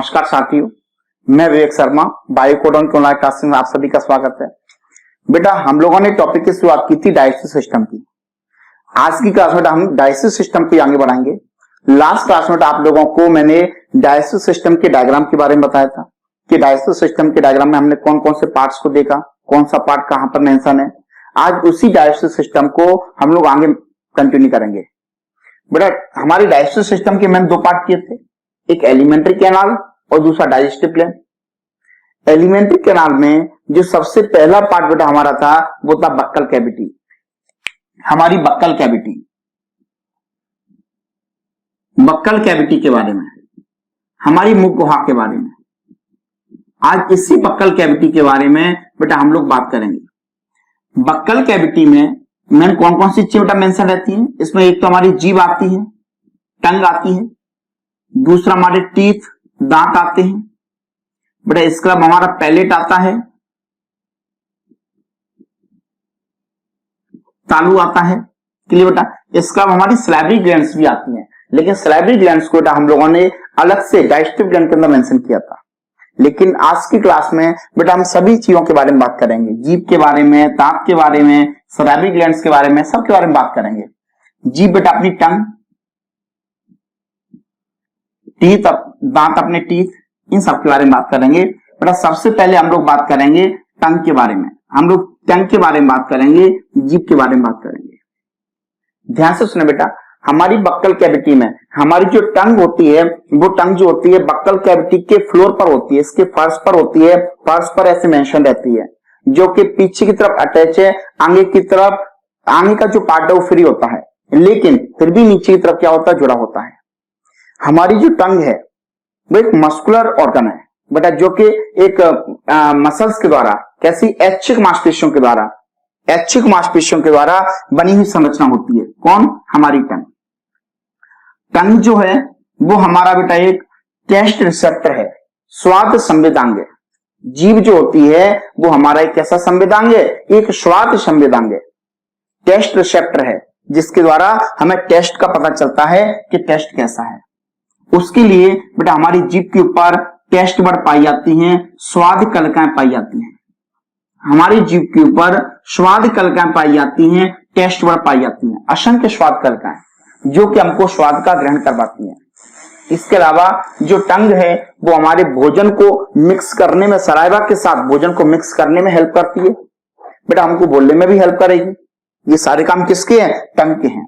नमस्कार साथियों, मैं विवेक शर्मा बायोकोडॉन के ऑनलाइन क्लासेस में आप सभी का स्वागत है। बेटा हम लोगों ने टॉपिक की शुरुआत की थी डाइजेस्टिव सिस्टम की। आज की क्लास में हम डाइजेस्टिव सिस्टम पे आगे बढ़ाएंगे। लास्ट क्लास में आप लोगों को मैंने डाइजेस्टिव सिस्टम के डायग्राम के बारे में बताया था कि डाइजेस्टिव सिस्टम के डायग्राम में हमने कौन कौन से पार्ट्स को देखा, कौन सा पार्ट कहां पर मेंशन है। आज उसी डाइजेस्टिव सिस्टम को हम लोग आगे कंटिन्यू करेंगे। बेटा हमारी डाइजेस्टिव सिस्टम के मैंने दो पार्ट किए थे, एक एलिमेंट्री कैनाल और दूसरा डाइजेस्टिव ग्लैंड। एलिमेंट्री कैनाल में जो सबसे पहला पार्ट बेटा हमारा था वो था बक्कल कैविटी। हमारी बक्कल कैविटी, बक्कल कैविटी के बारे में, हमारी मुख गुहा के बारे में। आज इसी बक्कल कैविटी के बारे में बेटा हम लोग बात करेंगे। बक्कल कैविटी में मैंने कौन कौन सी चीजें बेटा मेंशन रहती है। इसमें एक तो हमारी जीभ आती है, टंग आती है, दूसरा हमारे टीथ दांत आते हैं बेटा। इसके अलावा हमारा पैलेट आता है, तालू आता है, क्लियर बेटा। इसके अलावा हमारी सैलिवरी ग्लैंड्स भी आती हैं, लेकिन सैलिवरी ग्लैंड्स को बेटा हम लोगों ने अलग से डाइजेस्टिव ग्लैंड के अंदर मेंशन किया था। लेकिन आज की क्लास में बेटा हम सभी चीजों के बारे में बात करेंगे, जीभ के बारे में, दांत के बारे में, सैलिवरी ग्लैंड्स के बारे में, सबके बारे में बात करेंगे। जीभ बेटा अपनी टंग, टीथ दांत अपने टीथ, इन सब के बारे में बात करेंगे बेटा। सबसे पहले हम लोग बात करेंगे टंग के बारे में। हम लोग टंग के बारे में बात करेंगे, जीभ के बारे में बात करेंगे। ध्यान से सुने बेटा, हमारी बक्कल कैविटी में हमारी जो टंग होती है, वो टंग जो होती है बक्कल कैविटी के फ्लोर पर होती है, इसके फर्श पर होती है। फर्श पर ऐसे मेंशन रहती है, जो कि पीछे की तरफ अटैच है, आगे की तरफ आगे का जो पार्ट है वो फ्री होता है, लेकिन फिर भी नीचे की तरफ क्या होता है, जुड़ा होता है। हमारी जो टंग है वो एक मस्कुलर ऑर्गन है बेटा, जो कि एक मसल्स के द्वारा, कैसी ऐच्छिक मांसपेशियों के द्वारा, ऐच्छिक मांसपेशियों के द्वारा बनी हुई संरचना होती है। कौन? हमारी टंग। टंग जो है वो हमारा बेटा एक टेस्ट रिसेप्टर है, स्वाद संवेदांग है। जीभ जो होती है वो हमारा एक कैसा संवेदांग है, एक स्वाद संवेदांग है, टेस्ट रिसेप्टर है, जिसके द्वारा हमें टेस्ट का पता चलता है कि टेस्ट कैसा है। उसके लिए बेटा हमारी जीभ के ऊपर टेस्ट बड पाई जाती हैं, स्वाद कलिकाएं पाई जाती हैं। हमारी जीभ के ऊपर स्वाद कलिकाएं पाई जाती हैं, टेस्ट बड पाई जाती हैं, असंख्य स्वाद कलिकाएं, जो कि हमको स्वाद का ग्रहण करवाती हैं। इसके अलावा जो टंग है वो हमारे भोजन को मिक्स करने में, सलाइवा के साथ भोजन को मिक्स करने में हेल्प करती है बेटा, हमको बोलने में भी हेल्प करेगी। ये सारे काम किसके हैं? टंग के हैं।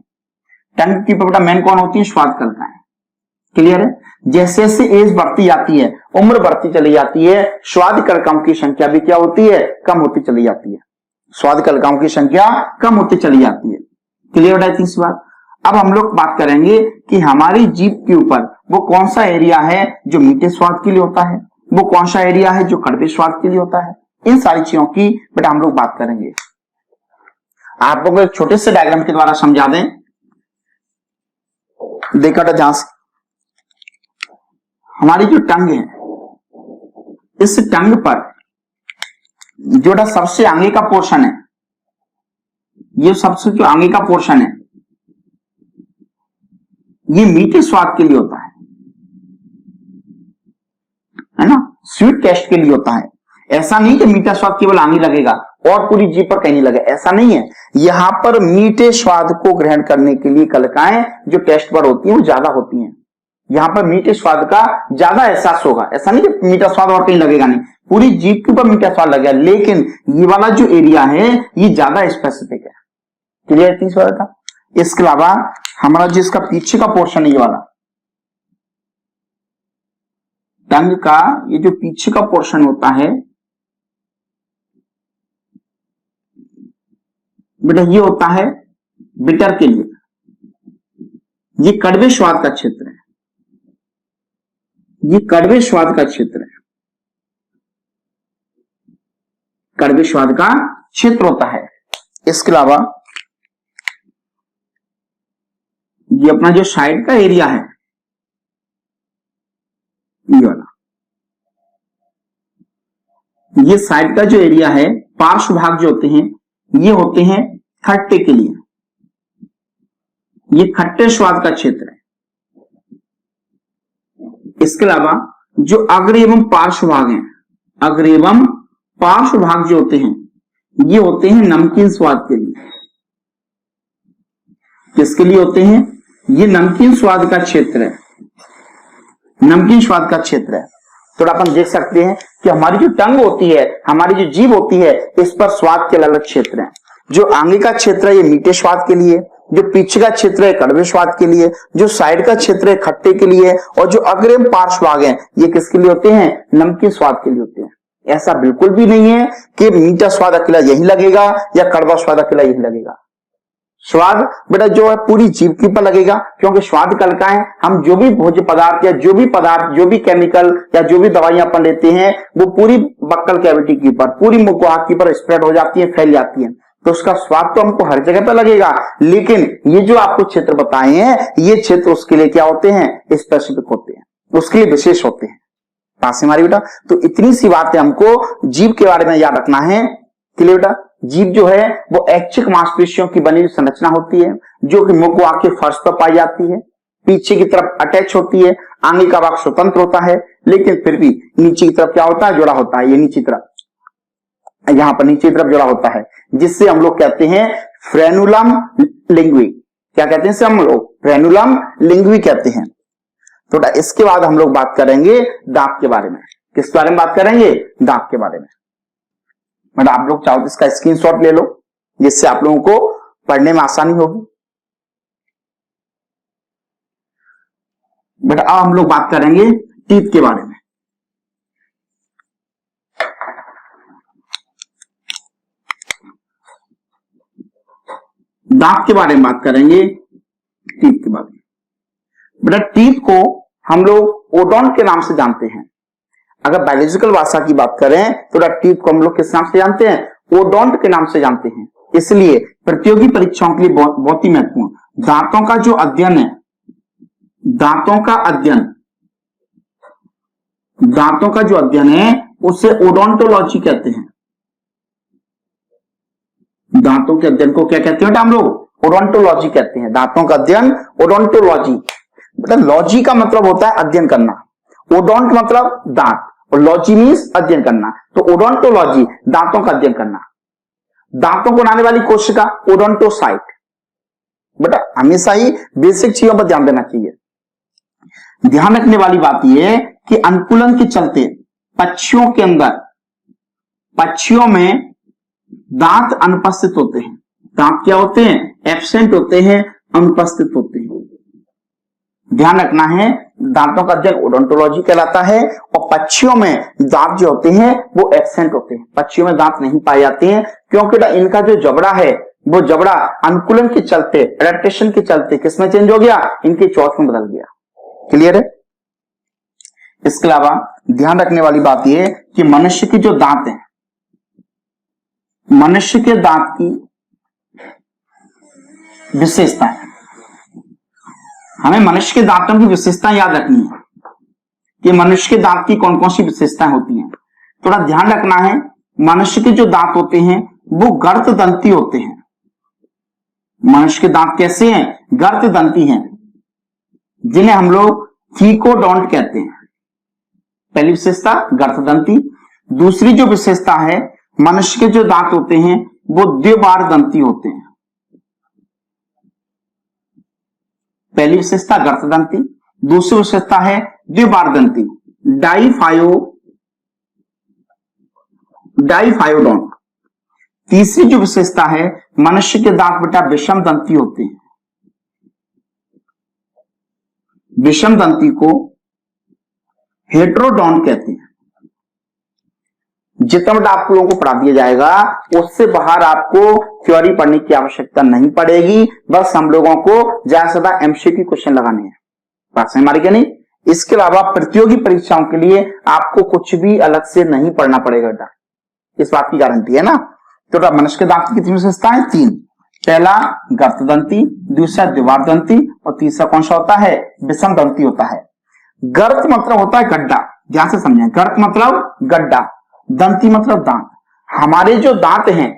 टंग की बेटा मेन कौन होती है? स्वाद कलिकाएं। क्लियर है? जैसे जैसे एज बढ़ती जाती है, उम्र बढ़ती चली जाती है, स्वाद कलिकाओं की संख्या भी क्या होती है? कम होती चली जाती है। स्वाद कलिकाओं की संख्या कम होती चली जाती है। क्लियर है तीसरी बात। अब हम लोग बात करेंगे कि हमारी जीभ के ऊपर वो कौन सा एरिया है जो मीठे स्वाद के लिए होता है, वो कौन सा एरिया है जो कड़वे स्वाद के लिए होता है। इन सारी चीजों की बेटा हम लोग बात करेंगे। आप लोग एक छोटे से डायग्राम के द्वारा समझा दें। देखा था जहां से हमारी जो टंग है, इस टंग पर जो सबसे आगे का पोर्शन है, ये सबसे जो आगे का पोर्शन है, ये मीठे स्वाद के लिए होता है ना, स्वीट टेस्ट के लिए होता है। ऐसा नहीं कि मीठा स्वाद केवल आगे लगेगा और पूरी जीभ पर कहीं नहीं लगेगा, ऐसा नहीं है। यहां पर मीठे स्वाद को ग्रहण करने के लिए कलिकाएं जो टेस्ट पर होती हैं वो ज्यादा होती हैं। यहां पर मीठे स्वाद का ज्यादा एहसास होगा, ऐसा नहीं कि मीठा स्वाद और कहीं लगेगा, नहीं, पूरी जीभ के ऊपर मीठा स्वाद लगेगा, लेकिन ये वाला जो एरिया है ये ज्यादा स्पेसिफिक है। क्लियर? तीसरा था। इसके अलावा हमारा जिसका पीछे का पोर्शन है, ये वाला टंग का ये जो पीछे का पोर्शन होता है बेटा, ये होता है बिटर के लिए, ये कड़वे स्वाद का क्षेत्र है, ये कड़वे स्वाद का क्षेत्र है, कड़वे स्वाद का क्षेत्र होता है। इसके अलावा ये अपना जो साइड का एरिया है, ये वाला, ये साइड का जो एरिया है, पार्श्व भाग जो होते हैं, ये होते हैं खट्टे के लिए, ये खट्टे स्वाद का क्षेत्र है। इसके अलावा जो अग्र एवं पार्श्व भाग हैं, अग्र एवं पार्श्व भाग जो होते हैं ये होते हैं नमकीन स्वाद के लिए। किसके लिए होते हैं? ये नमकीन स्वाद का क्षेत्र है, नमकीन स्वाद का क्षेत्र है। तो अपन देख सकते हैं कि हमारी जो टंग होती है, हमारी जो जीभ होती है, इस पर स्वाद के अलग क्षेत्र हैं। जो आगे का क्षेत्र है ये मीठे स्वाद के लिए, जो पीछे का क्षेत्र है कड़वे स्वाद के लिए, जो साइड का क्षेत्र है खट्टे के लिए, और जो अग्र एवं पार्श्व भाग है ये किसके लिए होते हैं? नमकीन स्वाद के लिए होते हैं। ऐसा बिल्कुल भी नहीं है कि मीठा स्वाद अकेला यही लगेगा या कड़वा स्वाद अकेला यही लगेगा। स्वाद बेटा जो है पूरी जीभ के ऊपर लगेगा, क्योंकि स्वाद कल का है। हम जो भी भोज्य पदार्थ या जो भी केमिकल या जो भी दवाइयां अपन लेते हैं वो पूरी बक्कल कैविटी के ऊपर, पूरी मुखवास के ऊपर स्प्रेड हो जाती है, फैल जाती है। तो उसका स्वाद तो हमको हर जगह पर लगेगा, लेकिन ये जो आपको क्षेत्र बताए हैं ये क्षेत्र उसके लिए क्या होते हैं? स्पेसिफिक होते हैं, उसके लिए विशेष होते हैं। पास हमारी बेटा, तो इतनी सी बातें हमको जीभ के बारे में याद रखना है। क्लियर बेटा? जीभ जो है वो ऐच्छिक मांसपेशियों की बनी संरचना होती है, जो कि मुख के फर्श पर पाई जाती है, पीछे की तरफ अटैच होती है, आगे का भाग स्वतंत्र होता है, लेकिन फिर भी नीचे की तरफ क्या होता है? जुड़ा होता है। ये नीचे तरफ, यहां पर नीचे तरफ जुड़ा होता है, जिससे हम लोग कहते हैं फ्रेनुलम लिंग्वी। क्या कहते हैं इसे हम लोग? फ्रेनुलम लिंग्वी कहते हैं। तो इसके बाद हम लोग बात करेंगे दांत के बारे में। किस बारे में बात करेंगे? दांत के बारे में। मतलब आप लोग चाहो तो इसका स्क्रीनशॉट ले लो, जिससे आप लोगों को पढ़ने में आसानी होगी। बट अब हम लोग बात करेंगे टीथ के बारे में। दांत के बारे में बात करेंगे, टीथ के बारे में। बेटा टीथ को हम लोग ओडोंट के नाम से जानते हैं। अगर बायोलॉजिकल भाषा की बात करें तो टीथ को हम लोग किस नाम से जानते हैं? ओडोंट के नाम से जानते हैं। इसलिए प्रतियोगी परीक्षाओं के लिए बहुत ही महत्वपूर्ण दांतों का जो अध्ययन है, दांतों का जो अध्ययन है उसे ओडोंटोलॉजी कहते हैं। दांतों के अध्ययन को क्या कहते हैं हम लोग? ओडोंटोलॉजी कहते हैं। दांतों का अध्ययन ओडोंटोलॉजी। मतलब लॉजी का मतलब होता है अध्ययन करना, ओडोंट मतलब दांत, और लॉजी मीन्स अध्ययन करना। तो ओडोंटोलॉजी दांतों का अध्ययन करना। दांतों को बनाने वाली कोशिका ओडोंटोसाइट। बेटा हमेशा ही बेसिक चीजों पर ध्यान देना चाहिए। ध्यान रखने वाली बात यह है कि अनुकूलन के चलते पक्षियों में दांत अनुपस्थित होते हैं। दांत क्या होते हैं? एब्सेंट होते हैं, अनुपस्थित होते हैं। ध्यान रखना है, दांतों का अध्ययन ओडोंटोलॉजी कहलाता है, और पक्षियों में दांत जो होते हैं वो एब्सेंट होते हैं। पक्षियों में दांत नहीं पाए जाते हैं, क्योंकि इनका जो जबड़ा है वो जबड़ा अनुकूलन के चलते, एडेप्टेशन के चलते किसमें चेंज हो गया? इनके चौथ में बदल गया। क्लियर है? इसके अलावा ध्यान रखने वाली बात यह है कि मनुष्य के जो दांत हैं, मनुष्य के दांत की विशेषता है। हमें मनुष्य के दांतों की विशेषताएं याद रखनी है कि मनुष्य के दांत की कौन कौन सी विशेषताएं होती हैं। थोड़ा ध्यान रखना है, मनुष्य के जो दांत होते हैं वो गर्त दंती होते हैं। मनुष्य के दांत कैसे हैं? गर्त दंती हैं, जिन्हें हम लोग थीकोडोंट कहते हैं। पहली विशेषता गर्त दंती। दूसरी जो विशेषता है, मनुष्य के जो दांत होते हैं वो द्विबार दंती होते हैं। पहली विशेषता गर्त दंती, दूसरी विशेषता है द्विबार दंती, डाइफायोडोंट। तीसरी जो विशेषता है, मनुष्य के दांत बेटा विषम दंती होते हैं। विषम दंती को हेटेरोडोंट कहते हैं। जितना बेटा आप लोगों को पढ़ा दिया जाएगा उससे बाहर आपको थ्योरी पढ़ने की आवश्यकता नहीं पड़ेगी। बस हम लोगों को ज्यादा से ज्यादा एमसीक्यू क्वेश्चन लगाने हैं, बात समझ मारी क्या नहीं? इसके अलावा प्रतियोगी परीक्षाओं के लिए आपको कुछ भी अलग से नहीं पढ़ना पड़ेगा बेटा, इस बात की गारंटी है ना। तो मनुष्य के दांत की कितनी विशेषताएं? 3। पहला गर्त दंती, दूसरा द्विबार दंती, और तीसरा कौन सा होता है? विषम दंती होता है। गर्त मतलब होता है गड्ढा, ध्यान से समझें। गर्त मतलब गड्ढा, दंती मतलब दांत। हमारे जो दांत हैं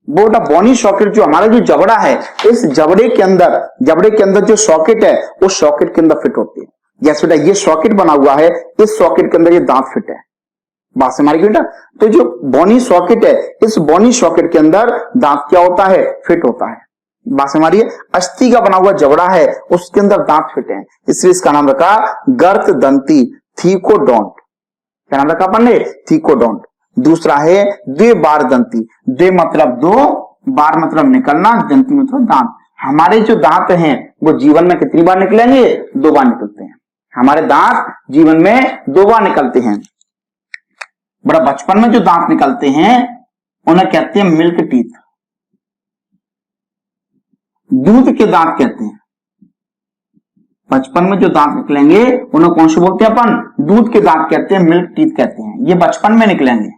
वो बोनी सॉकेट, जो हमारा जो जबड़ा है, इस जबड़े के अंदर जो सॉकेट है उस सॉकेट के अंदर फिट होती है। यस बेटा, ये सॉकेट बना हुआ है, इस सॉकेट के अंदर ये दांत फिट है। बात से हमारी बेटा, तो जो बोनी सॉकेट है, इस बोनी सॉकेट के अंदर दांत क्या होता है, फिट होता है। बात से हमारी, अस्थि का बना हुआ जबड़ा है, उसके अंदर दांत फिट है, इसलिए इसका नाम रखा गर्त दंती थीकोडोंट। क्या नाम रखा अपन ने, थीकोडोंट। दूसरा है द्विबार दंती, द्वे मतलब दो, बार मतलब निकलना, दंती मतलब दांत। हमारे जो दांत हैं वो जीवन में कितनी बार निकलेंगे, 2 बार निकलते हैं। हमारे दांत जीवन में 2 बार निकलते हैं। बड़ा बचपन में जो दांत निकलते हैं उन्हें कहते हैं मिल्क टीथ, दूध के दांत कहते हैं। बचपन में जो दांत निकलेंगे उन्हें कौन से बोलते हैं अपन, दूध के दांत कहते हैं, मिल्क टीथ कहते हैं। ये बचपन में निकलेंगे।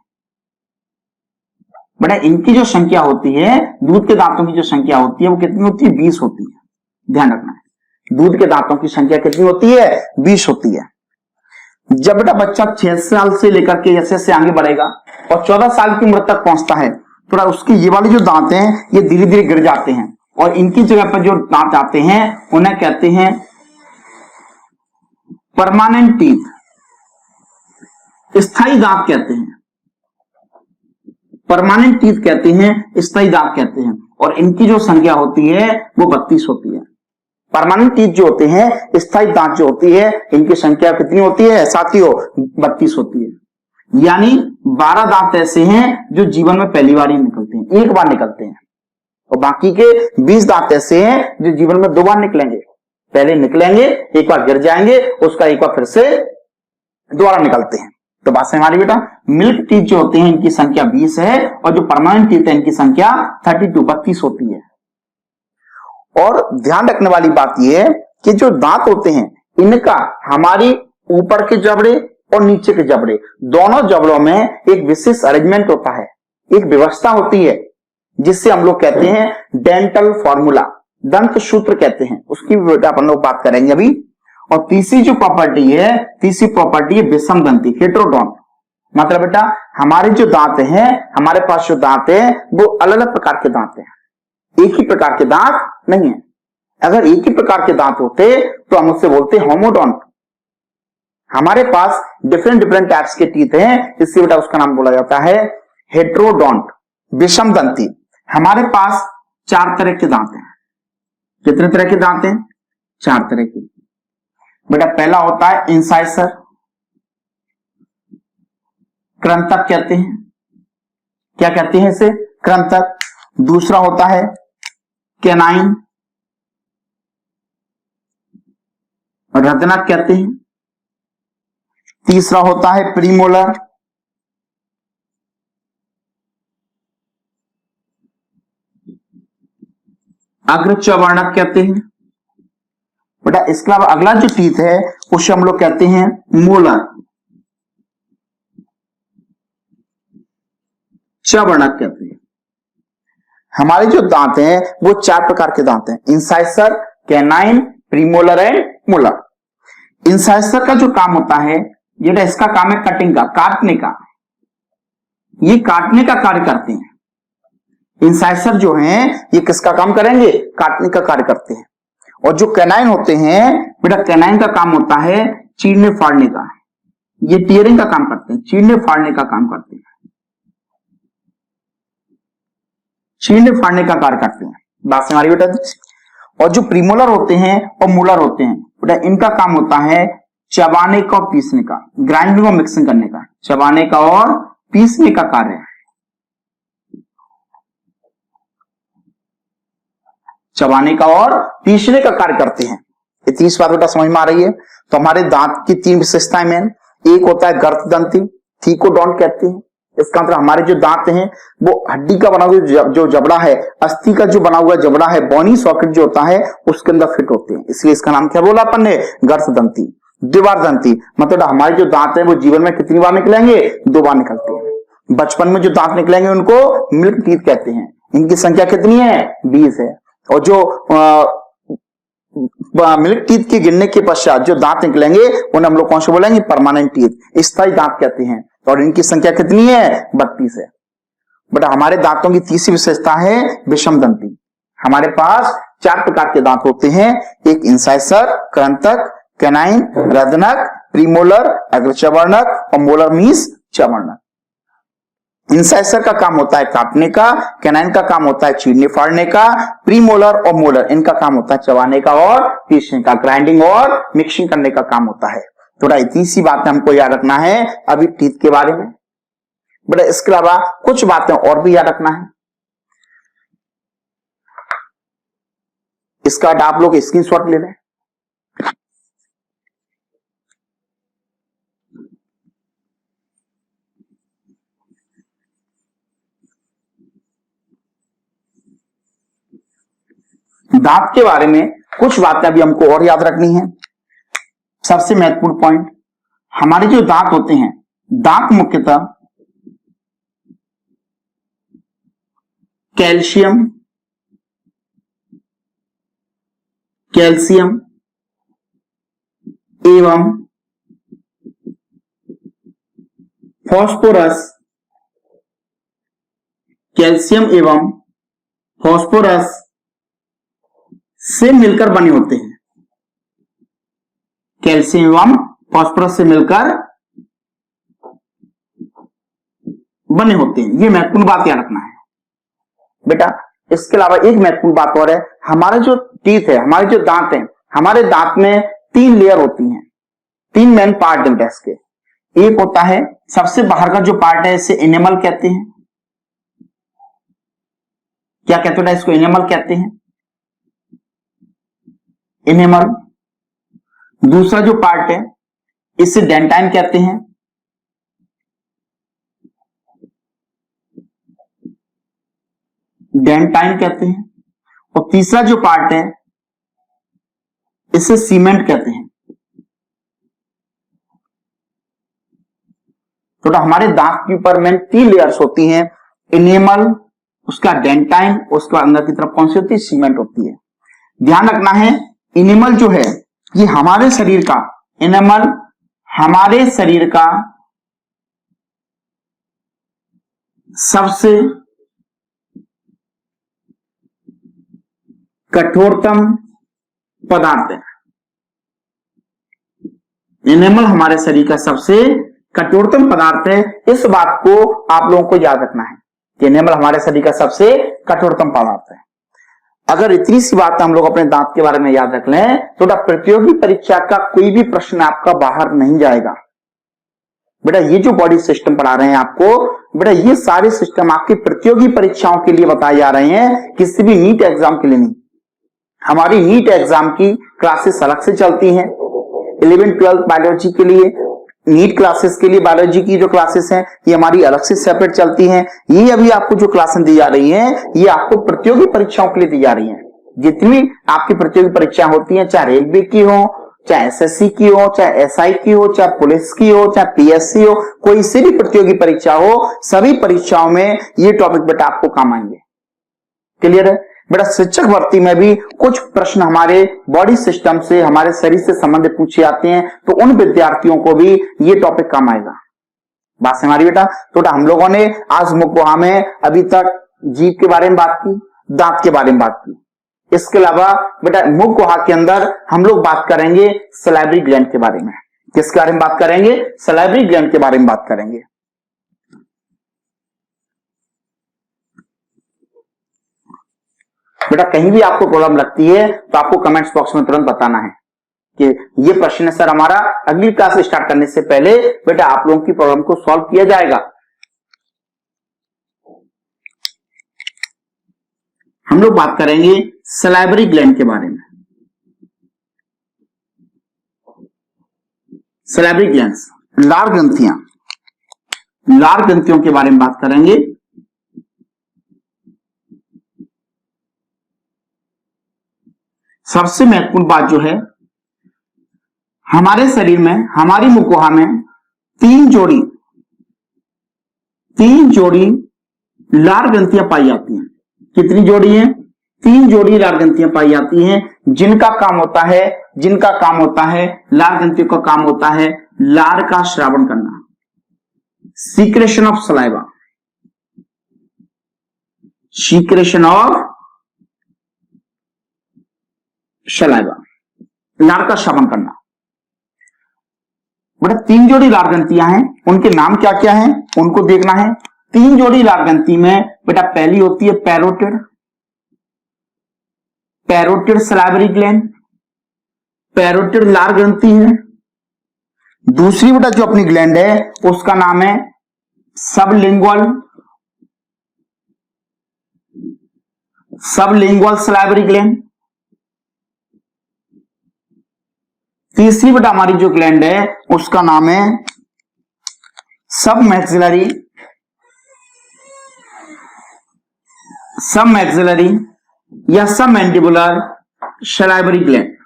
बड़ा इनकी जो संख्या होती है, दूध के दांतों की जो संख्या होती है वो कितनी होती है, 20 होती है। ध्यान रखना है, दूध के दांतों की संख्या कितनी होती है, 20 होती है। जब बेटा बच्चा 6 साल से लेकर के जैसे से आगे बढ़ेगा और 14 साल की उम्र तक पहुंचता है, थोड़ा उसके ये वाले जो दांत हैं ये धीरे धीरे गिर जाते हैं और इनकी जगह पर जो दांत आते हैं उन्हें कहते हैं परमानेंट टीथ, स्थायी दांत कहते हैं। परमानेंट टीथ कहते हैं, स्थायी दांत कहते हैं। और इनकी जो संख्या होती है वो 32 होती है। परमानेंट टीथ जो होते हैं, स्थायी दांत जो होती है, इनकी संख्या कितनी होती है साथियों, 32 होती है। यानी 12 दांत ऐसे हैं जो जीवन में पहली बार ही निकलते हैं, एक बार निकलते हैं, और बाकी के 20 दांत ऐसे हैं जो जीवन में 2 बार निकलेंगे। पहले निकलेंगे, एक बार गिर जाएंगे, उसका एक बार फिर से दोबारा निकलते हैं। तो बात से हमारी बेटा, मिल्क टीथ जो होते हैं इनकी संख्या 20 है और जो परमानेंट टीथ है इनकी संख्या 32 होती है। और ध्यान रखने वाली बात यह है कि जो दांत होते हैं इनका हमारी ऊपर के जबड़े और नीचे के जबड़े, दोनों जबड़ों में एक विशेष अरेंजमेंट होता है, एक व्यवस्था होती है, जिससे हम लोग कहते हैं डेंटल फॉर्मूला, दंत सूत्र कहते हैं। उसकी भी बेटा अपन लोग बात करेंगे अभी। और तीसरी जो प्रॉपर्टी है, तीसरी प्रॉपर्टी है विषम दंती, हेटेरोडोंट। मतलब बेटा हमारे जो दांत हैं, हमारे पास जो दांत है वो अलग अलग प्रकार के दांत हैं, एक ही प्रकार के दांत नहीं है। अगर एक ही प्रकार के दांत होते तो हम उससे बोलते होमोडोंट। हमारे पास डिफरेंट डिफरेंट टाइप्स के टीथ हैं, इससे बेटा उसका नाम बोला जाता है हेटेरोडोंट, विषम दंती। हमारे पास 4 तरह के दांत हैं। कितने तरह के दांत हैं, 4 तरह के। बेटा पहला होता है इंसाइसर, कृंतक कहते हैं। क्या कहते हैं इसे, कृंतक। दूसरा होता है कैनाइन, रत्नक कहते हैं। तीसरा होता है प्रीमोलर, अग्रचवर्णक कहते हैं। बेटा इसके अलावा अगला जो टीथ है उसे हम लोग कहते हैं मोलर, चवर्णक कहते हैं। हमारे जो दांत हैं वो 4 प्रकार के दांत हैं, इंसाइसर, कैनाइन, प्रीमोलर एंड मोलर। इंसाइसर का जो काम होता है, ये इसका काम है कटिंग का, काटने का। ये काटने का कार्य करते हैं। इंसाइसर जो हैं ये किसका काम करेंगे, काटने का कार्य करते हैं। और जो कैनाइन होते हैं बेटा, कैनाइन का काम होता है चीरने फाड़ने का। ये टीयरिंग का काम करते हैं, चीरने फाड़ने का काम करते हैं, चीरने फाड़ने का कार्य करते हैं। बात से हमारी बेटा। और जो प्रीमोलर होते हैं और मोलर होते हैं बेटा, इनका काम होता है चबाने का और पीसने का, ग्राइंडिंग और मिक्सिंग करने का, चबाने का और पीसने का कार्य है। चबाने का और पीसने का कार्य करते हैं। ये 30 बात बेटा समझ में आ रही है। तो हमारे दांत की 3 विशेषताएं में, एक होता है गर्त दंती, थीकोडोंट कहते हैं। इसका मतलब हमारे जो दांत हैं वो हड्डी का बना हुआ जो जबड़ा है, अस्थि का जो बना हुआ जबड़ा है, बोनी सॉकेट जो होता है उसके अंदर फिट होते हैं, इसलिए इसका नाम क्या बोला अपन ने, गर्त दंती। द्विबार दंती मतलब हमारे जो दांत है वो जीवन में कितनी बार निकलेंगे, 2 बार निकलते हैं। बचपन में जो दांत निकलेंगे उनको मिल्क टीथ कहते हैं। इनकी संख्या कितनी है, 20 है। और जो मिल्क टीथ के गिरने के पश्चात जो दांत निकलेंगे उन्हें हम लोग कौन से बोलेंगे, परमानेंट टीथ, स्थायी दांत कहते हैं। और इनकी संख्या कितनी है, 32 है। बट हमारे दांतों की तीसरी विशेषता है विषम दंती। हमारे पास 4 प्रकार के दांत होते हैं, एक इंसाइसर, कृंतक, कैनाइन रदनक, प्रीमोलर अग्रचवर्णक और मोलर मीन्स चवर्णक। इंसाइसर का काम होता है काटने का, कैनाइन का काम होता है चीरने फाड़ने का, प्रीमोलर और मोलर इनका काम होता है चबाने का और पीसने का, ग्राइंडिंग और मिक्सिंग करने का काम होता है। थोड़ा इतनी सी बातें हमको याद रखना है अभी टीथ के बारे में। बट इसके अलावा कुछ बातें और भी याद रखना है। इसका आप लोग स्क्रीनशॉट ले लें। दांत के बारे में कुछ बातें अभी हमको और याद रखनी है। सबसे महत्वपूर्ण पॉइंट, हमारे जो दांत होते हैं, दांत मुख्यतः कैल्शियम, कैल्शियम एवं फास्फोरस, कैल्शियम एवं फास्फोरस से मिलकर बने होते हैं। कैल्शियम एवं फास्फोरस से मिलकर बने होते हैं। ये महत्वपूर्ण बात याद रखना है बेटा। इसके अलावा एक महत्वपूर्ण बात और है, हमारे जो टीथ है, हमारे जो दांत हैं, हमारे दांत में 3 लेयर होती हैं, 3 मेन पार्ट हैं इसके। एक होता है सबसे बाहर का जो पार्ट है, इसे एनेमल कहते हैं। क्या कहते हैं इसको? एनेमल कहते हैं, एनेमल। दूसरा जो पार्ट है इसे डेंटाइन कहते हैं। डेंटाइन कहते हैं। और तीसरा जो पार्ट है इसे सीमेंट कहते हैं। तो हमारे दांत के ऊपर में 3 लेयर्स होती हैं, एनेमल, उसका डेंटाइन, उसके अंदर की तरफ कौन सी होती है? सीमेंट होती है। ध्यान रखना है, एनेमल जो है ये हमारे शरीर का, एनेमल हमारे शरीर का सबसे कठोरतम पदार्थ है। एनेमल हमारे शरीर का सबसे कठोरतम पदार्थ है। इस बात को आप लोगों को याद रखना है कि एनेमल हमारे शरीर का सबसे कठोरतम पदार्थ है। अगर इतनी सी बात हम लोग अपने दांत के बारे में याद रख लें तो प्रतियोगी परीक्षा का कोई भी प्रश्न आपका बाहर नहीं जाएगा। बेटा ये जो बॉडी सिस्टम पढ़ा रहे हैं आपको, बेटा ये सारे सिस्टम आपकी प्रतियोगी परीक्षाओं के लिए बताए जा रहे हैं, किसी भी नीट एग्जाम के लिए नहीं। हमारी नीट एग्जाम की क्लासेस अलग से चलती हैं। 11th 12th बायोलॉजी के लिए नीट क्लासेस के लिए बायोलॉजी की जो क्लासेस हैं ये हमारी अलग से सेपरेट चलती हैं। ये अभी आपको जो क्लासेस दी जा रही हैं ये आपको प्रतियोगी परीक्षाओं के लिए दी जा रही हैं। जितनी आपकी प्रतियोगी परीक्षाएं होती हैं, चाहे रेलवे की हो, चाहे एसएससी की हो, चाहे एसआई की हो, चाहे पुलिस की हो, चाहे पीएससी हो, कोई सी भी प्रतियोगी परीक्षा हो, सभी परीक्षाओं में ये टॉपिक बेटा आपको काम आएंगे। क्लियर है बेटा? शिक्षक भर्ती में भी कुछ प्रश्न हमारे बॉडी सिस्टम से, हमारे शरीर से संबंधित पूछे जाते हैं, तो उन विद्यार्थियों को भी ये टॉपिक काम आएगा। बात से हमारी बेटा। तो हम लोगों ने आज मुखगुहा में अभी तक जीभ के बारे में बात की, दांत के बारे में बात की। इसके अलावा बेटा मुखगुहा के अंदर हम लोग बात करेंगे सलाइवरी ग्लैंड के बारे में। किसके बारे में बात करेंगे? सलाइवरी ग्लैंड के बारे में बात करेंगे। बेटा कहीं भी आपको प्रॉब्लम लगती है तो आपको कमेंट्स बॉक्स में तुरंत बताना है कि ये प्रश्न है सर हमारा। अगली क्लास स्टार्ट करने से पहले बेटा आप लोगों की प्रॉब्लम को सॉल्व किया जाएगा। हम लोग बात करेंगे सलाइवरी ग्लैंड के बारे में। सलाइवरी ग्लैंड्स, लार ग्रंथियां, लार ग्रंथियों के बारे में बात करेंगे। सबसे महत्वपूर्ण बात जो है, हमारे शरीर में, हमारी मुखगुहा में 3 जोड़ी लार ग्रंथियां पाई जाती हैं। कितनी जोड़ी हैं? 3 जोड़ी लार ग्रंथियां पाई जाती हैं, जिनका काम होता है लार ग्रंथियों का काम होता है लार का श्रावण करना, secretion of saliva, secretion of saliva, लार का श्रावण करना। बेटा 3 जोड़ी लार ग्रंथियां हैं, उनके नाम क्या क्या हैं उनको देखना है। 3 जोड़ी लार ग्रंथि में बेटा पहली होती है parotid, parotid salivary gland, parotid लार ग्रंथि है। दूसरी बेटा जो अपनी ग्लैंड है उसका नाम है सबलिंगुअल, सबलिंगुअल सलाइवरी ग्लैंड। तीसरी बेटा हमारी जो ग्लैंड है उसका नाम है सब मैक्सिलरी, सब मैक्सिलरी या सब मैंडिबुलर सलाइवरी ग्लैंड।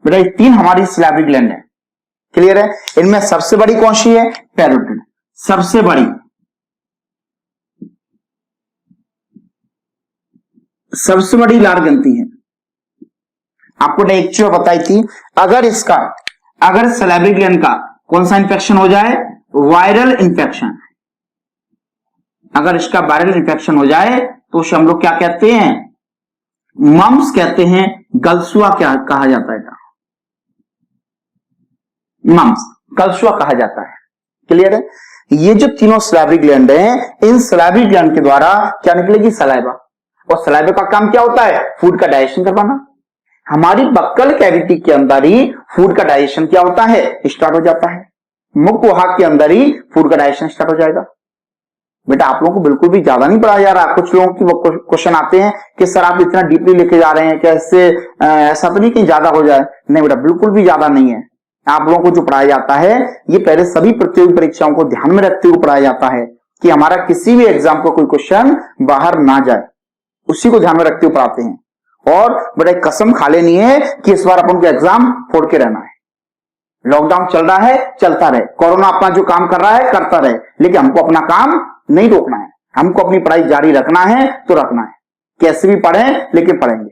बेटा ये 3 हमारी सलाइवरी ग्लैंड है, क्लियर है। इनमें सबसे बड़ी कौन सी है? पैरोटिड, सबसे बड़ी, सबसे बड़ी लार ग्रंथि है। आपको ने एक चीज बताई थी, अगर सलाइवरी ग्लैंड का कौन सा इंफेक्शन हो जाए? Viral infection. अगर इसका वायरल इंफेक्शन हो जाए तो उसे हम लोग क्या कहते हैं? मम्स कहते हैं, गलसुआ क्या कहा जाता है? मम्स, गलसुआ कहा जाता है, क्लियर है। ये जो तीनों सलाइवरी ग्लैंड हैं, इन सलाइवरी ग्लैंड के द्वारा क्या निकलेगी? सलाइवा। और सलाइवा का काम क्या होता है? फूड का डाइजेशन करवाना। हमारी बक्कल कैविटी के अंदर ही फूड का डाइजेशन क्या होता है? स्टार्ट हो जाता है। मुख वाहक के अंदर ही फूड का डाइजेशन स्टार्ट हो जाएगा। बेटा आप लोगों को बिल्कुल भी ज्यादा नहीं पढ़ाया जा रहा। कुछ लोगों की क्वेश्चन आते हैं कि सर आप इतना डीपली लेके जा रहे हैं, क्या इससे ऐसा तो नहीं कि ज्यादा हो जाए? नहीं बेटा, बिल्कुल भी ज्यादा नहीं है। आप लोगों को जो पढ़ाया जाता है ये पहले सभी प्रतियोगी परीक्षाओं को ध्यान में रखते हुए पढ़ाया जाता है कि हमारा किसी भी एग्जाम का कोई क्वेश्चन बाहर ना जाए, उसी को ध्यान में रखते हुए पढ़ाते हैं। और बेटा कसम खा लेनी है कि इस बार अपन को एग्जाम फोड़ के रहना है। लॉकडाउन चल रहा है, चलता रहे, कोरोना अपना जो काम कर रहा है करता रहे, लेकिन हमको अपना काम नहीं रोकना है। हमको अपनी पढ़ाई जारी रखना है तो रखना है, कैसे भी पढ़ें लेकिन पढ़ेंगे।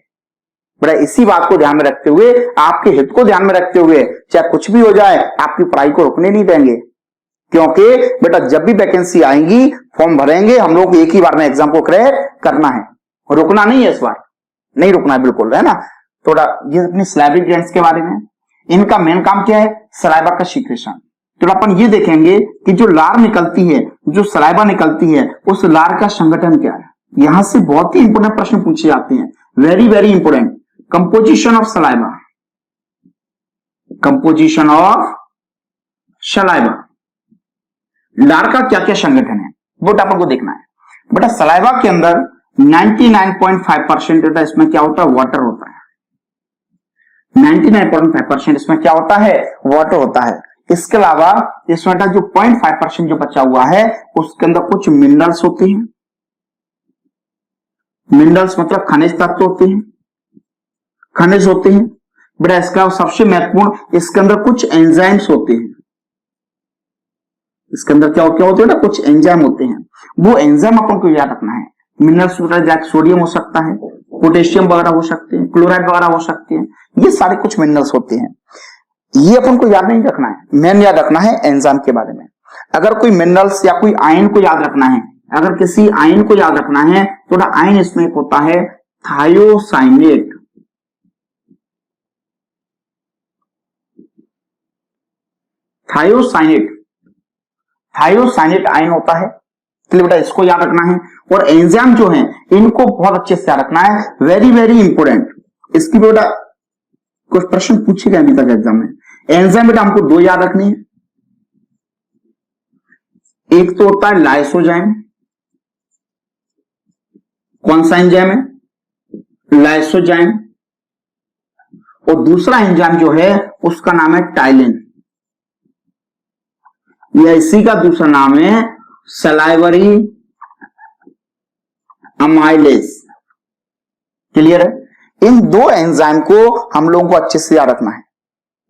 बेटा इसी बात को ध्यान में रखते हुए, आपके हित को ध्यान में रखते हुए, चाहे कुछ भी हो जाए आपकी पढ़ाई को रुकने नहीं देंगे। क्योंकि बेटा जब भी वैकेंसी आएंगी, फॉर्म भरेंगे, हम लोग एक ही बार में एग्जाम को क्रैक करना है, रुकना नहीं है। इस बार नहीं रुकना है बिल्कुल, है ना। थोड़ा ये अपनी सलाइवरी ग्लैंड्स के बारे में, इनका मेन काम क्या है? सलाइवा का सीक्रेशन। तो अपन ये देखेंगे कि जो लार निकलती है, जो सलाइवा निकलती है, उस लार का संगठन क्या है। यहां से बहुत ही इंपोर्टेंट प्रश्न पूछे जाते हैं, very very important. Composition of saliva, composition of saliva, लार का क्या क्या संगठन है वो अपन को देखना है। बेटा सलाइवा के अंदर 99.5% इसमें क्या होता है? वाटर होता है। 99.5% इसमें क्या होता है? वाटर होता है। इसके अलावा इसमें जो 0.5% जो बचा हुआ है उसके अंदर कुछ मिनरल्स होते हैं। मिनरल्स मतलब खनिज तत्व होते हैं, खनिज होते हैं। बेटा इसका सबसे महत्वपूर्ण, इसके अंदर कुछ एंजाइम्स होते हैं। इसके अंदर क्या होते हैं? ना कुछ एंजाइम होते हैं। वो एंजाइम अपन को याद रखना है। मिनरल्स सोडियम हो सकता है, पोटेशियम वगैरह हो सकते हैं, क्लोराइड वगैरह हो सकते हैं, ये सारे कुछ मिनरल्स होते हैं। ये अपन को याद नहीं रखना है, मेन याद रखना है एंजाइम के बारे में। अगर कोई मिनरल्स या कोई आयन को याद रखना है, अगर किसी आयन को याद रखना है तो आयन इसमें होता है थायोसाइनेट। थायोसाइनेट, थायोसाइनेट आयन होता है, तो बेटा इसको याद रखना है। और एंजाइम जो है इनको बहुत अच्छे से याद रखना है, वेरी वेरी इंपोर्टेंट। इसकी बेटा कुछ प्रश्न पूछे गए अभी तक एग्जाम में। एंजाइम बेटा हमको 2 याद रखनी है। एक तो होता है लाइसोजाइम, कौन सा एंजाइम है? लाइसोजाइम। और दूसरा एंजाइम जो है उसका नाम है टाइलिन, या इसी का दूसरा नाम है सलाइवरी अमाइलेज, क्लियर है। इन 2 एंजाइम को हम लोगों को अच्छे से याद रखना है,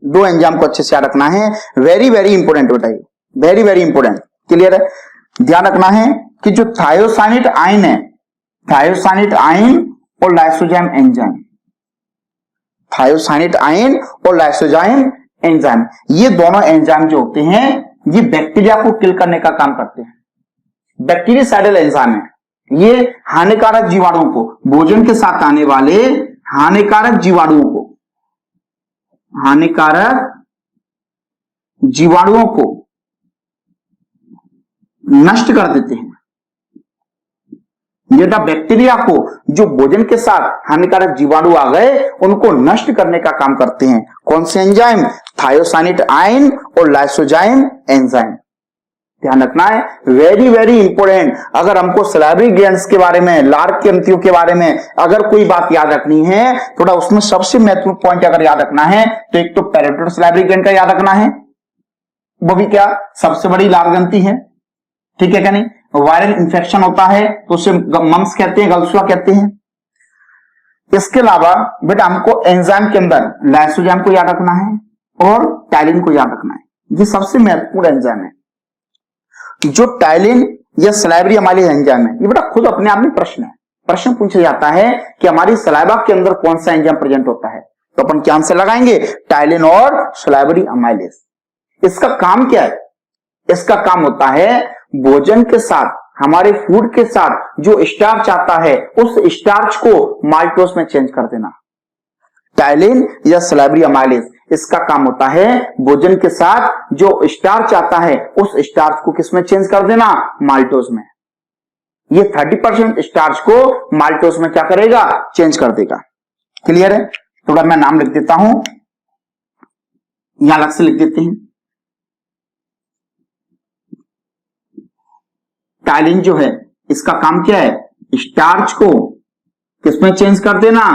2 एंजाइम को अच्छे से याद रखना है, वेरी वेरी इंपोर्टेंट बताइए, वेरी वेरी इंपोर्टेंट, क्लियर है। ध्यान रखना है कि जो थायोसाइनेट आयन है, थायोसाइनेट आयन और लाइसोजाइम एंजाइम, थायोसाइनेट आयन और लाइसोजाइम एंजाइम, ये दोनों एंजाइम जो होते हैं ये बैक्टीरिया को किल करने का काम करते हैं। बैक्टीरियासाइडल एंजाइम है, ये हानिकारक जीवाणुओं को, भोजन के साथ आने वाले हानिकारक जीवाणुओं को, हानिकारक जीवाणुओं को नष्ट कर देते हैं। यदि बैक्टीरिया को जो भोजन के साथ हानिकारक जीवाणु आ गए उनको नष्ट करने का काम करते हैं। कौन से एंजाइम? थायोसाइनेट आयन और लाइसोजाइम एंजाइम। ध्यान रखना है, वेरी वेरी इंपोर्टेंट। अगर हमको सलाइवरी ग्लैंड्स के बारे में, लार ग्रंथियों के बारे में अगर कोई बात याद रखनी है, थोड़ा उसमें सबसे महत्वपूर्ण पॉइंट अगर याद रखना है तो एक तो पैरोटिड सलाइवरी ग्लैंड का याद रखना है, वो भी क्या सबसे बड़ी लार ग्रंथि है, ठीक है क्या नहीं। वायरल इंफेक्शन होता है तो उसे मम्स कहते हैं, गलसुआ कहते हैं। इसके अलावा बेटा हमको एंजाइम के अंदर लाइसोजाइम को याद रखना है और टाइलिन को याद रखना है। ये सबसे महत्वपूर्ण एंजाइम है। जो टाइलिन या सलाइवरी अमाइलेज एंजाइम है, ये बेटा खुद अपने आप में प्रश्न है। प्रश्न पूछा जाता है कि हमारी सलाइवा के अंदर कौन सा एंजाइम प्रेजेंट होता है, तो अपन क्या आंसर लगाएंगे? टाइलिन और सलाइवरी अमाइलेज। इसका काम क्या है? इसका काम होता है भोजन के साथ, हमारे फूड के साथ जो स्टार्च आता है उस स्टार्च को माल्टोज में चेंज कर देना। टाइलिन या सलाइवरी अमाइलेज इसका काम होता है भोजन के साथ जो स्टार्च आता है उस स्टार्च को किसमें चेंज कर देना? माल्टोज में। ये 30% स्टार्च को माल्टोज में क्या करेगा? चेंज कर देगा। क्लियर है? थोड़ा मैं नाम लिख देता हूं, यहां अलग से लिख देते हैं। टाइलिन जो है इसका काम क्या है? स्टार्च को किसमें चेंज कर देना?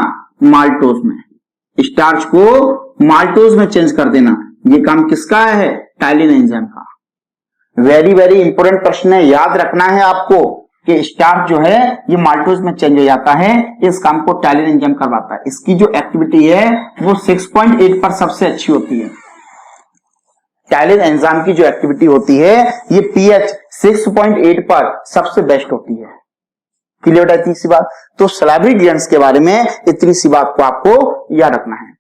माल्टोज में। स्टार्च को माल्टोज में चेंज कर देना, ये काम किसका है? टाइलिन एंजाइम का। वेरी वेरी इंपोर्टेंट प्रश्न है, याद रखना है आपको कि स्टार्च जो है ये माल्टोज में चेंज हो जाता है, इस काम को टाइलिन एंजाइम करवाता है। इसकी जो एक्टिविटी है वो 6.8 पर सबसे अच्छी होती है। टाइलिन एंजाइम की जो एक्टिविटी होती है ये pH 6.8 पर सबसे बेस्ट होती है। क्लियर है? इतनी सी बात। तो सलाइवरी ग्लैंड्स के बारे में इतनी सी बात को आपको याद रखना है।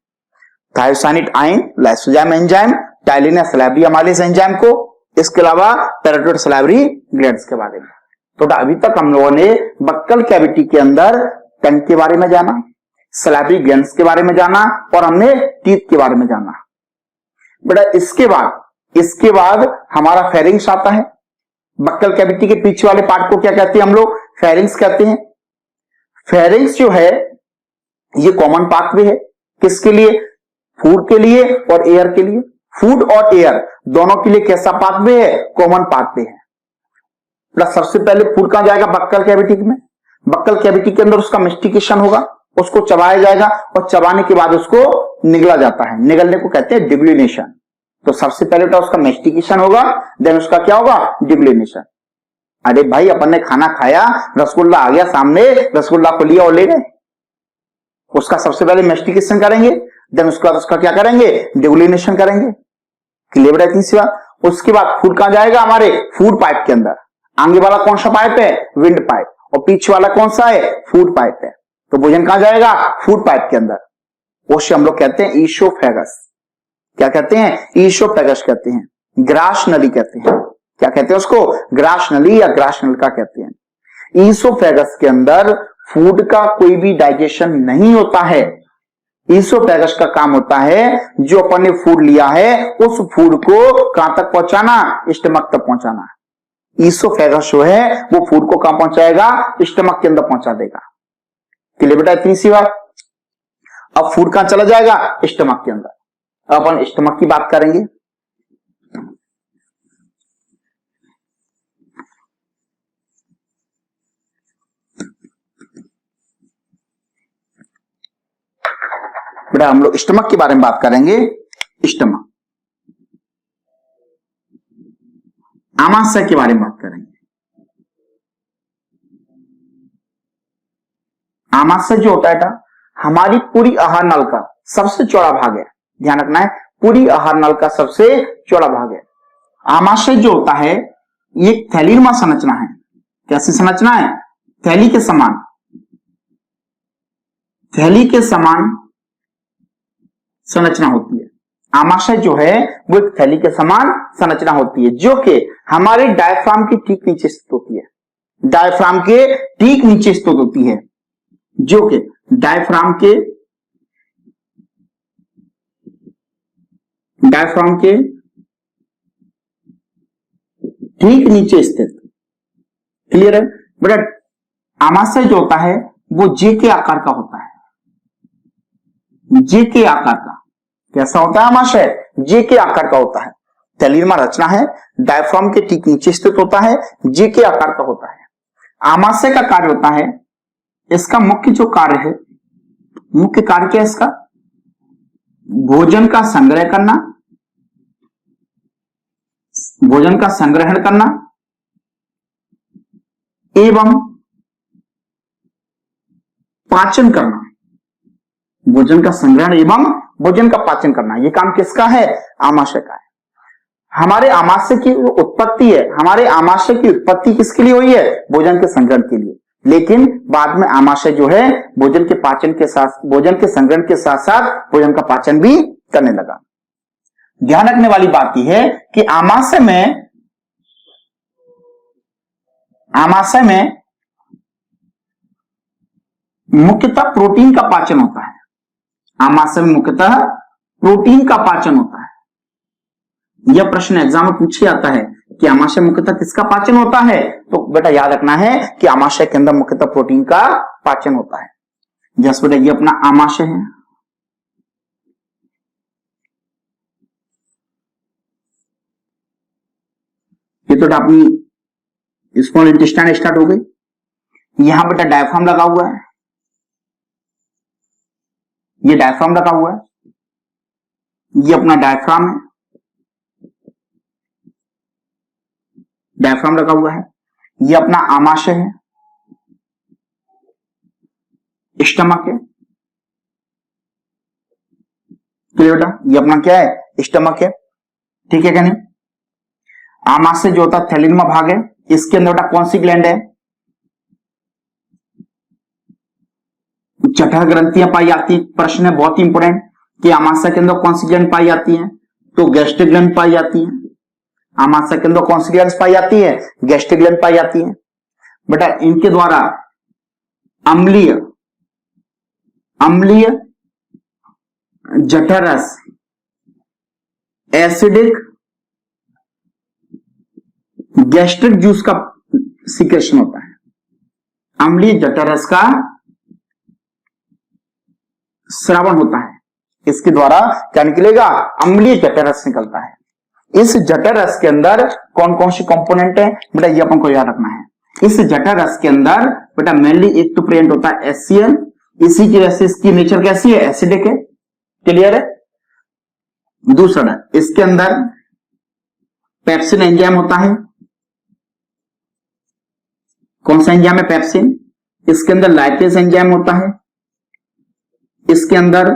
Thiocyanate ion, lysozyme enzyme, ptyalin या सलाइवरी अमाइलेज एंजाइम को, इसके अलावा पैरोटिड सलाइवरी ग्लैंड्स के बारे में। तो अभी तक हम लोगों ने बक्कल कैविटी के अंदर टंग के बारे में जाना, सलाइवरी ग्लैंड्स के बारे में जाना और हमने टीथ के बारे में जाना। बेटा इसके बाद हमारा फेरिंग्स आता है। बक्कल कैविटी के पीछे वाले पार्ट को क्या कहते हैं हम लोग? फेरिंग्स कहते हैं। फेरिंग्स जो है ये कॉमन पाथवे है, किसके लिए? फूड के लिए और एयर के लिए। फूड और एयर दोनों के लिए कैसा पाथवे है? कॉमन पाथवे है। सबसे पहले फूड कहां जाएगा? बक्कल कैविटी में। बक्कल कैविटी के अंदर उसका मेस्टिकेशन होगा, उसको चबाया जाएगा और चबाने के बाद उसको निगला जाता है। निगलने को कहते हैं डिग्लिनेशन। तो सबसे पहले तो उसका मेस्टिकेशन होगा, देन उसका क्या होगा? डिग्लिनेशन। अरे भाई अपन ने खाना खाया, रसगुल्ला आ गया सामने, रसगुल्ला को लिया और ले गए, उसका सबसे पहले मेस्टिकेशन करेंगे, देन उसके बाद उसका क्या करेंगे? डिग्लिनेशन करेंगे। क्लियर है? इतनी सी बात। उसके बाद फूड कहां जाएगा? हमारे फूड पाइप के अंदर। आगे वाला कौन सा पाइप है? Wind pipe. और पीछे वाला कौन सा है? फूड पाइप है। तो भोजन कहां जाएगा? फूड पाइप के अंदर। उसे हम लोग कहते हैं ईसोफेगस। क्या कहते हैं? ईसोफेगस कहते हैं, ग्रास नली कहते हैं। क्या कहते हैं उसको? ग्रास नली या ग्रास नलिका कहते हैं। ईसोफेगस के अंदर फूड का कोई भी डाइजेशन नहीं होता है। ईसोफेगस का काम होता है जो अपन ने फूड लिया है उस फूड को कहां तक पहुंचाना? स्टमक तक पहुंचाना। ईसोफेगस जो है वो फूड को कहां पहुंचाएगा? स्टमक के अंदर पहुंचा देगा। क्लियर बेटा? इतनी सी बात। अब फूड कहां चला जाएगा? स्टमक के अंदर। अपन स्टमक की बात करेंगे। बेटा हम लोग स्टमक के बारे में बात करेंगे। स्टमक, आमाशय के बारे में बात करेंगे। आमाशय जो होता है हमारी पूरी आहार नल का सबसे चौड़ा भाग है। ध्यान रखना है, पूरी आहार नल का सबसे चौड़ा भाग है। आमाशय जो होता है ये थैलीनुमा संरचना है। कैसी संरचना है? थैली के समान। थैली के समान संरचना होती है। आमाशय जो है वो एक थैली के समान संरचना होती है जो कि हमारे डायफ्राम के ठीक नीचे स्थित होती है। डायफ्राम के ठीक नीचे स्थित होती है, जो कि डायफ्राम के डायफ्राम के ठीक नीचे स्थित। क्लियर है बेटा? आमाशय जो होता है वो जे के आकार का होता है, जे के आकार का। कैसा होता है आमाशय? जे के आकार का होता है। थैलीरमा रचना है, डायफ्राम के ठीक नीचे स्थित होता है, जे के आकार का होता है। आमाशय का कार्य होता है, इसका मुख्य जो कार्य है, मुख्य कार्य क्या है इसका? भोजन का संग्रह करना, भोजन का संग्रहण करना एवं पाचन करना। भोजन का संग्रहण एवं भोजन का पाचन करना, यह काम किसका है? आमाशय का है। हमारे आमाशय की उत्पत्ति है, हमारे आमाशय की उत्पत्ति किसके लिए हुई है? भोजन के संग्रहण के लिए। लेकिन बाद में आमाशय जो है भोजन के पाचन के साथ, भोजन के संग्रहण के साथ साथ भोजन का पाचन भी करने लगा। ध्यान रखने वाली बात यह है कि आमाशय में मुख्यतः प्रोटीन का पाचन होता है। आमाशय में मुख्यतः प्रोटीन का पाचन होता है। यह प्रश्न एग्जाम में पूछे जाता है कि आमाशय मुख्यतः किसका पाचन होता है? तो बेटा याद रखना है कि आमाशय के अंदर मुख्यतः प्रोटीन का पाचन होता है। जैसे बेटा ये अपना आमाशय है, ये तो अपनी स्मॉल इंटेस्टाइन स्टार्ट हो गई। यहां बेटा डायफ्राम लगा हुआ है, ये डायफ्राम लगा हुआ है, ये अपना डायफ्राम है, डायफ्राम लगा हुआ है। ये अपना आमाशय है, स्टमक है। क्लियर बेटा? ये अपना क्या है? स्टमक है। ठीक है क्या नहीं? आमाशय जो होता है थैलीरमा भाग है, इसके अंदर बेटा कौन सी ग्लैंड है? जठर ग्रंथियां पाई जाती है। प्रश्न है बहुत इंपोर्टेंट कि आमाशय के अंदर कौन सी ग्लैंड पाई जाती है? तो गैस्ट्रिक ग्लैंड पाई जाती है। आमाशय के अंदर कौन सी ग्लैंड पाई जाती है? गैस्ट्रिक ग्लैंड पाई जाती है। बेटा इनके द्वारा अम्लीय जठरस, एसिडिक गैस्ट्रिक जूस का सीक्रेशन होता है। अम्लीय जठरस का श्रावण होता है, इसके द्वारा क्या निकलेगा? अम्लीय जठरस निकलता है। इस जठर रस के अंदर कौन कौन सी कंपोनेंट है बेटा? ये अपन को याद रखना है। इस जठर रस के अंदर बेटा मेनली एक तो प्रेजेंट होता है HCl, इसी की वजह से इसकी नेचर कैसी है? एसिडिक है। क्लियर है? दूसरा, इसके अंदर पेप्सिन एंजाइम होता है। कौन सा एंजाइम है? पेप्सिन। इसके अंदर लाइपेज एंजाइम होता है, इसके अंदर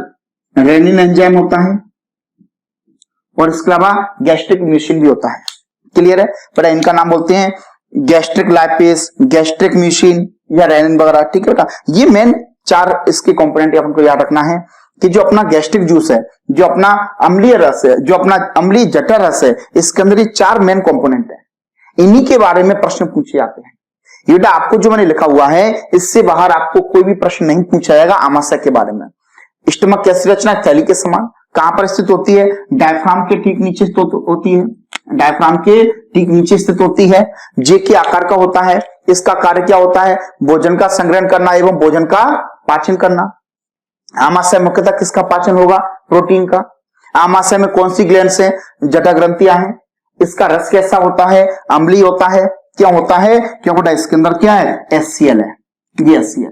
रेनिन एंजाइम होता है, और इसके अलावा गैस्ट्रिक म्यूसिन भी होता है। क्लियर है? बड़ा इनका नाम बोलते हैं गैस्ट्रिक लाइपेज, गैस्ट्रिक म्यूसिन या रेनिन वगैरह। ठीक है? ये मेन 4 इसके कंपोनेंट अपन को याद रखना है कि जो अपना गैस्ट्रिक जूस है, जो अपना अम्लीय रस है, जो अपना अम्लीय जठर रस है, इसके अंदर ये 4 मेन कंपोनेंट है। इन्हीं के बारे में प्रश्न पूछे जाते हैं। ये आपको जो मैंने लिखा हुआ है इससे बाहर आपको कोई भी प्रश्न नहीं पूछा जाएगा आमाशय के बारे में। स्टमक कैसी रचना? थैली के समान। कहां पर स्थित होती है? डायफ्राम के ठीक नीचे स्थित होती है। डायफ्राम के ठीक नीचे स्थित होती है, जे के आकार का होता है। इसका कार्य क्या होता है? भोजन का संग्रहण करना एवं भोजन का पाचन करना। आमाशय मुख्यतः किसका पाचन होगा? प्रोटीन का। आमाशय में कौन सी ग्लैंड्स हैं? जठर ग्रंथियां हैं। इसका रस कैसा होता है? अम्लीय होता है। क्यों होता है? क्योंकि इसके अंदर क्या है? HCl है। ये HCl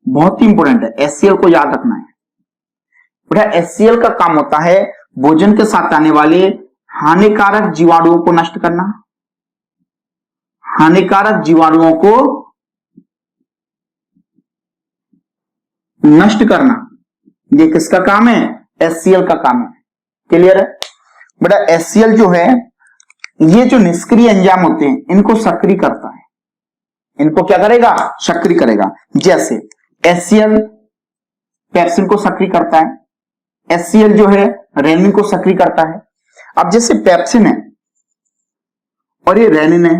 बहुत ही इंपोर्टेंट है, HCl को याद रखना है बेटा। HCl का काम होता है भोजन के साथ आने वाले हानिकारक जीवाणुओं को नष्ट करना। हानिकारक जीवाणुओं को नष्ट करना, ये किसका काम है? HCl का काम है। क्लियर है बेटा? HCl जो है ये जो निष्क्रिय एंजाइम होते हैं इनको सक्रिय करता है। इनको क्या करेगा? सक्रिय करेगा। जैसे HCl पेप्सिन को सक्रिय करता है, HCl जो है रेनिन को सक्रिय करता है। अब जैसे पेप्सिन है और ये रेनिन है,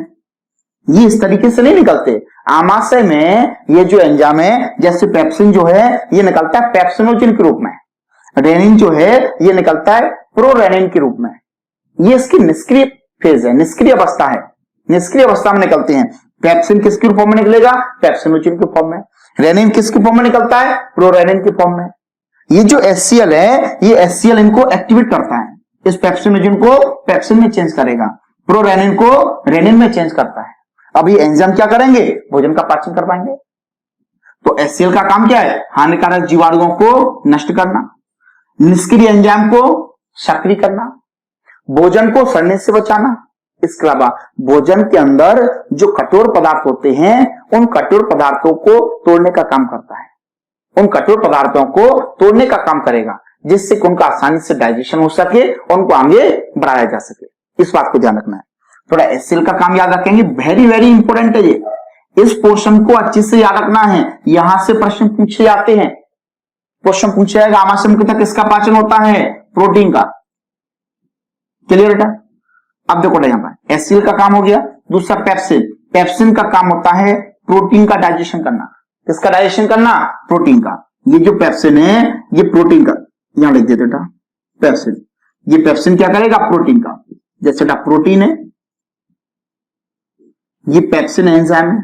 ये इस तरीके से नहीं निकलते। आमाशय में ये जो एंजाइम है, जैसे पेप्सिन जो है ये निकलता है पेप्सिनोजेन के रूप में। रेनिन जो है ये निकलता है प्रोरेनिन के रूप में। ये इसकी निष्क्रिय फेज है, निष्क्रिय अवस्था है, निष्क्रिय अवस्था में निकलते हैं। पेप्सिन किसके फॉर्म में निकलेगा? पेप्सिनोजन के फॉर्म में। रेनिन किसके फॉर्म में निकलता है? प्रोरेनिन के फॉर्म में। ये जो HCl है, ये HCl इनको एक्टिवेट करता है, इस पेप्सिनोजन को पेप्सिन में चेंज करेगा, प्रोरेनिन को रेनिन में चेंज करता है। अब ये एंजाइम क्या करेंगे? भोजन का पाचन कर पाएंगे। तो HCl का काम क्या है? हानिकारक जीवाणुओं को नष्ट करना, निष्क्रिय एंजाइम को सक्रिय करना, भोजन को सड़ने से बचाना। इसके अलावा भोजन के अंदर जो कठोर पदार्थ होते हैं उन कठोर पदार्थों को तोड़ने का काम करता है, उन कठोर पदार्थों को तोड़ने का काम करेगा, जिससे कि उनका आसानी से डाइजेशन हो सके और उनको आगे बढ़ाया जा सके। इस बात को ध्यान रखना है। थोड़ा HCl का काम याद रखेंगे, वेरी वेरी इंपॉर्टेंट है ये। इस पोर्शन को अच्छे से याद रखना है, यहां से प्रश्न पूछे जाते हैं। क्वेश्चन पूछा जाएगा आमाशय मुख्यतः किसका पाचन होता है? प्रोटीन का। क्लियर बेटा? अब देखो यहां पर HCl का काम हो गया। दूसरा पेप्सिन, पेप्सिन का काम होता है प्रोटीन का डाइजेशन करना। किसका डाइजेशन करना? प्रोटीन का। ये जो पेप्सिन है ये प्रोटीन का, यहां लिख देते बेटा पेप्सिन। ये पेप्सिन क्या करेगा? प्रोटीन का। जैसे बेटा प्रोटीन है, ये पेप्सिन एंजाइम है।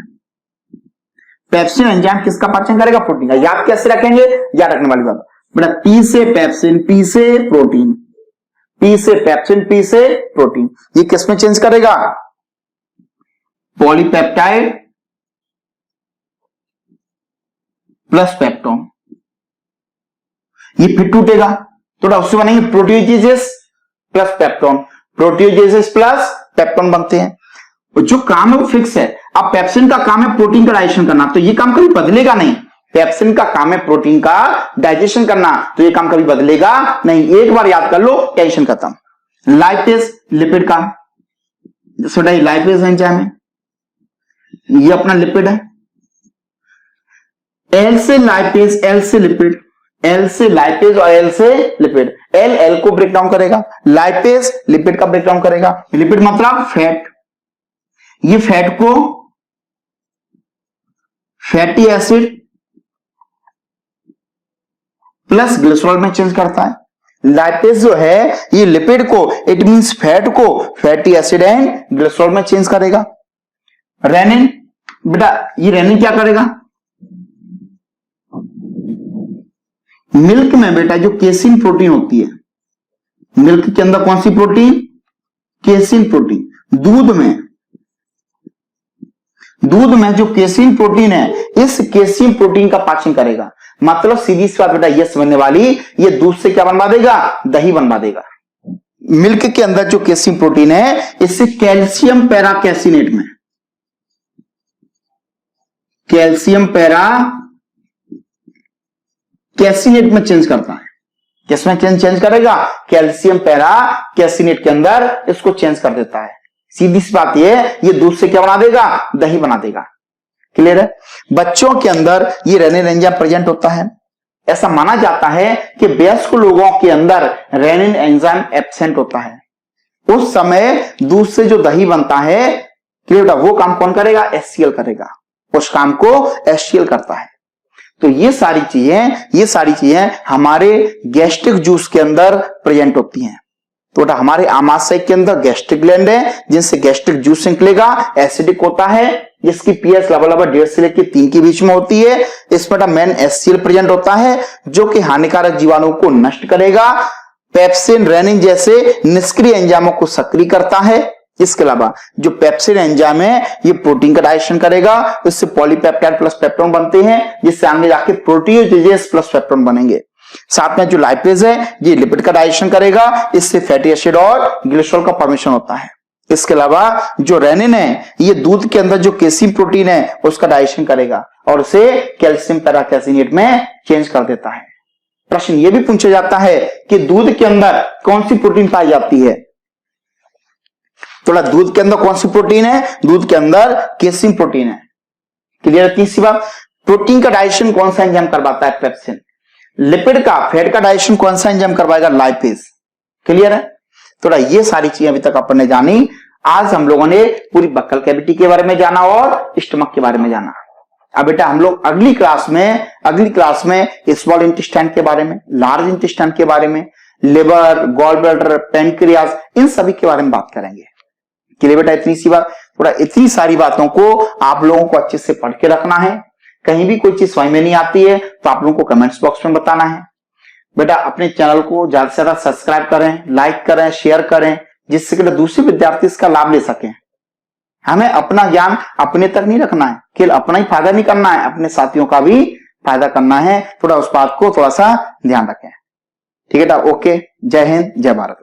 पेप्सिन एंजाइम किसका पाचन करेगा? प्रोटीन का। याद कैसे रखेंगे? याद रखने वाली बात बेटा, P से पेप्सिन, P से प्रोटीन, P से पेप्सिन, P से प्रोटीन। ये किस में चेंज करेगा? Polypeptide plus peptone. ये फिर टूटेगा तो उससे बनेंगे प्रोटियोजेनेसिस प्लस पेप्टोन, प्रोटियोजेनेसिस प्लस पेप्टोन बनते हैं। जो काम है वो फिक्स है। अब पेप्सिन का काम है प्रोटीन का डाइजेशन करना, तो ये काम कभी बदलेगा नहीं। पेप्सिन का काम है प्रोटीन का डाइजेशन करना, तो ये काम कभी बदलेगा नहीं। एक बार याद कर लो, टेंशन खत्म। लाइपेज लिपिड का, लाइपेज एंजाइम है, ये अपना लिपिड है। एल से लाइपेज, एल से लिपिड, एल से लाइपेज और एल से लिपिड। एल को ब्रेक डाउन करेगा, लाइपेज लिपिड का ब्रेक डाउन करेगा। लिपिड मतलब फैट, ये फैट को फैटी एसिड प्लस ग्लिसरॉल में चेंज करता है। लाइपेज जो है ये लिपिड को, इट मींस फैट को फैटी एसिड एंड ग्लिसरॉल में चेंज करेगा। रेनिन बेटा, ये रेनिन क्या करेगा? मिल्क में बेटा जो केसिन प्रोटीन होती है, मिल्क के अंदर कौन सी प्रोटीन? Casein protein. दूध में जो केसिन प्रोटीन है, इस केसिन प्रोटीन का पाचन करेगा। मतलब सीधी सी बात बेटा, ये समझने वाली, ये दूध से क्या बनवा देगा? दही बनवा देगा। मिल्क के अंदर जो केसिन प्रोटीन है, इससे कैल्शियम पैरा कैसिनेट में, कैल्शियम पैरा कैसिनेट में चेंज करता है। किसमें चेंज करेगा? कैल्शियम पैरा कैसिनेट के अंदर इसको चेंज कर देता है। सीधी सी बात ये दूध से क्या बना देगा? दही बना देगा। क्लियर है? बच्चों के अंदर ये रेनिन एंजाइम प्रेजेंट होता है। ऐसा माना जाता है कि वयस्क लोगों के अंदर रेनिन एंजाइम एब्सेंट होता है। उस समय दूध से जो दही बनता है, क्लियर, वो काम कौन करेगा? HCl करेगा। उस काम को HCl करता है। तो ये सारी चीजें हमारे गैस्ट्रिक जूस के अंदर प्रेजेंट होती हैं। तो हमारे आमाशय के अंदर गैस्ट्रिक ग्लैंड है, जिनसे गैस्ट्रिक जूस निकलेगा, एसिडिक होता है, जिसकी pH लेवल 1.5 से लेकर 3 के बीच में होती है। इसमें मेन HCl प्रेजेंट होता है, जो कि हानिकारक जीवाणुओं को नष्ट करेगा, पेप्सिन, रेनिन जैसे निष्क्रिय एंजाइमों को सक्रिय करता है। इसके अलावा जो पेप्सिन एंजाइम है ये प्रोटीन का डाइजेशन करेगा, इससे पॉलीपेप्टाइड प्लस पेप्टोन बनते हैं, जिससे आगे जाके प्रोटीओजेनेसिस प्लस पेप्टोन बनेंगे। साथ में जो लाइपेज है ये लिपिड का डाइजेशन करेगा, इससे फैटी एसिड और ग्लिसरॉल का फॉर्मेशन होता है। इसके अलावा जो रेनिन है ये दूध के अंदर जो केसिन प्रोटीन है उसका डाइजेशन करेगा और उसे कैल्शियम पैराकैसिनेट में चेंज कर देता है। प्रश्न ये भी पूछा जाता है कि दूध के अंदर कौन सी प्रोटीन पाई जाती है? थोड़ा दूध के अंदर कौन सी प्रोटीन है? दूध के अंदर केसिन प्रोटीन है। क्लियर? तीसरी बात, प्रोटीन का डाइजेशन कौन सा एंजाइम करवाता है? पेप्सिन। लिपिड का, फैट का डाइजेशन कौन सा एंजाइम करवाएगा? लाइपेज। क्लियर है? थोड़ा ये सारी चीजें अभी तक अपन ने जानी। आज हम लोगों ने पूरी बक्कल कैविटी के बारे में जाना और स्टमक के बारे में जाना। अब बेटा हम लोग अगली क्लास में स्मॉल इंटेस्टाइन के बारे में, लार्ज इंटेस्टाइन के बारे में, लिवर, गॉल ब्लैडर, पैनक्रियास, इन सभी के बारे में बात करेंगे। क्लियर बेटा? इतनी सी बात, थोड़ा इतनी सारी बातों को आप लोगों को अच्छे से पढ़ के रखना है। कहीं भी कोई चीज समझ में नहीं आती है तो आप लोगों को कमेंट्स बॉक्स में बताना है। बेटा अपने चैनल को ज्यादा से ज्यादा सब्सक्राइब करें, लाइक करें, शेयर करें, जिससे कि दूसरे विद्यार्थी इसका लाभ ले सकें। हमें अपना ज्ञान अपने तक नहीं रखना है, केवल अपना ही फायदा नहीं करना है, अपने साथियों का भी फायदा करना है। थोड़ा उस बात को थोड़ा सा ध्यान रखें। ठीक है बेटा? ओके, जय हिंद, जय भारत।